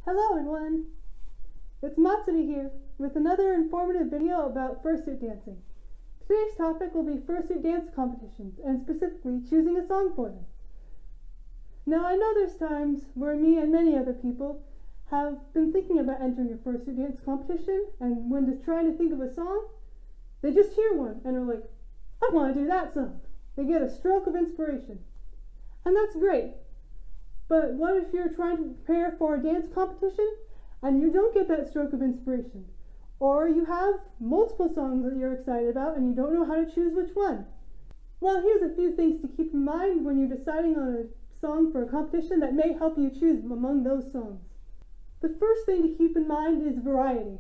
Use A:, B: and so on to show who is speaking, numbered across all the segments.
A: Hello everyone! It's Matsuri here with another informative video about fursuit dancing. Today's topic will be fursuit dance competitions and specifically choosing a song for them. Now I know there's times where me and many other people have been thinking about entering a fursuit dance competition, and when they're trying to think of a song, they just hear one and are like, I want to do that song. They get a stroke of inspiration. And that's great. But what if you're trying to prepare for a dance competition and you don't get that stroke of inspiration? Or you have multiple songs that you're excited about and you don't know how to choose which one? Well, here's a few things to keep in mind when you're deciding on a song for a competition that may help you choose among those songs. The first thing to keep in mind is variety.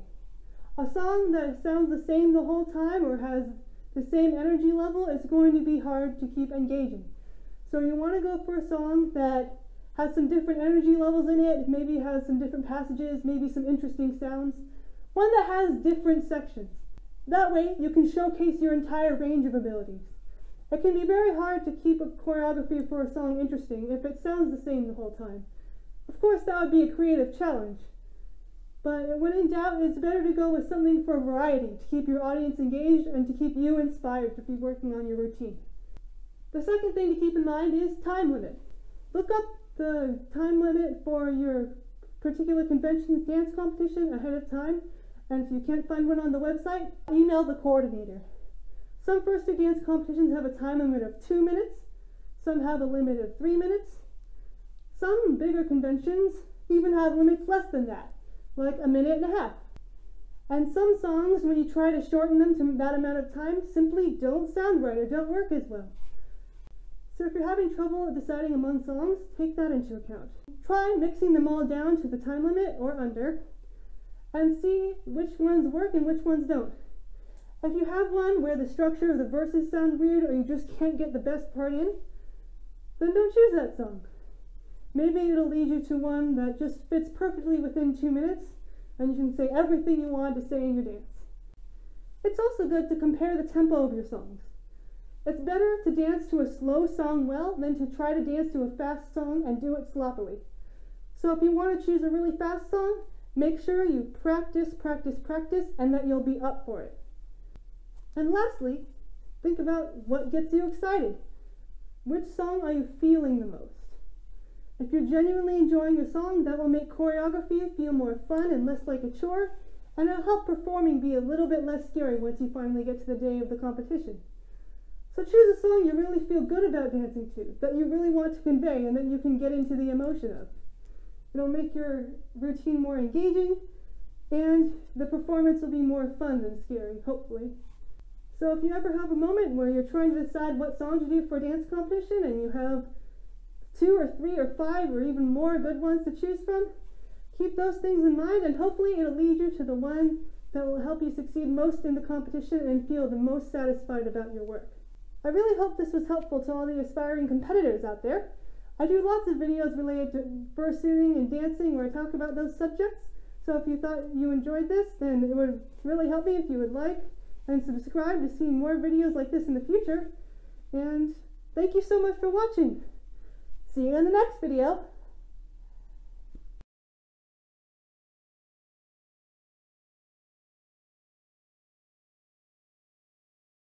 A: A song that sounds the same the whole time or has the same energy level is going to be hard to keep engaging. So you want to go for a song that has some different energy levels in it, maybe has some different passages, maybe some interesting sounds. One that has different sections. That way you can showcase your entire range of abilities. It can be very hard to keep a choreography for a song interesting if it sounds the same the whole time. Of course that would be a creative challenge, but when in doubt it's better to go with something for variety, to keep your audience engaged and to keep you inspired to be working on your routine. The second thing to keep in mind is time limit. Look up the time limit for your particular convention's dance competition ahead of time, and if you can't find one on the website, email the coordinator. Some fursuit dance competitions have a time limit of 2 minutes, some have a limit of 3 minutes. Some bigger conventions even have limits less than that, like 1.5 minutes. And some songs, when you try to shorten them to that amount of time, simply don't sound right or don't work as well. So if you're having trouble deciding among songs, take that into account. Try mixing them all down to the time limit or under, and see which ones work and which ones don't. If you have one where the structure of the verses sound weird or you just can't get the best part in, then don't choose that song. Maybe it'll lead you to one that just fits perfectly within 2 minutes, and you can say everything you want to say in your dance. It's also good to compare the tempo of your songs. It's better to dance to a slow song well than to try to dance to a fast song and do it sloppily. So if you want to choose a really fast song, make sure you practice, and that you'll be up for it. And lastly, think about what gets you excited. Which song are you feeling the most? If you're genuinely enjoying your song, that will make choreography feel more fun and less like a chore, and it'll help performing be a little bit less scary once you finally get to the day of the competition. So choose a song you really feel good about dancing to, that you really want to convey and that you can get into the emotion of. It'll make your routine more engaging, and the performance will be more fun than scary, hopefully. So if you ever have a moment where you're trying to decide what song to do for a dance competition and you have 2 or 3 or 5 or even more good ones to choose from, keep those things in mind, and hopefully it'll lead you to the one that will help you succeed most in the competition and feel the most satisfied about your work. I really hope this was helpful to all the aspiring competitors out there. I do lots of videos related to fursuiting and dancing where I talk about those subjects, so if you thought you enjoyed this, then it would really help me if you would like and subscribe to see more videos like this in the future. And thank you so much for watching. See you in the next video.